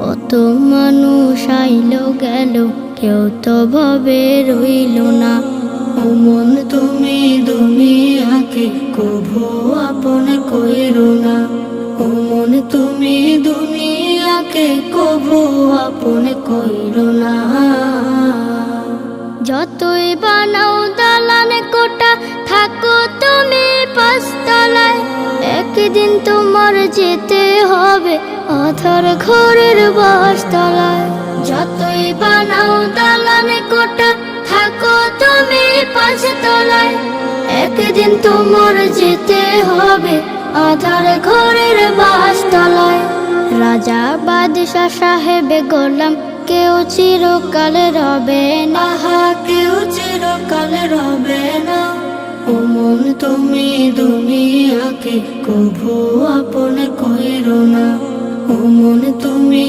কত মানুষ আইলো গেল, কেউ তো ভবে রইল না। ও মন তুমি দুনিয়াকে কভু আপন কইরো না। ও মন তুমি দুনিয়াকে কভু আপন কইরো না। যতই বানাও দালান কোটা, থাকো তুমি পাঁচতলায়, একদিন তোমার যেতে হবে আধার ঘরের বাসতলায়। যতই বানাও দালান কোটা, থাকো তুমি পাঁচতলায়, একদিন তোমার যেতে হবে আধার ঘরের বাসতলায়। রাজা বাদশা সাহেব গোলাম কেউ চিরকাল রবে না, কেউ চিরকাল রবে না। ও মন তুমি দুনিয়াকে কভু আপন কইরো না। ও মন তুমি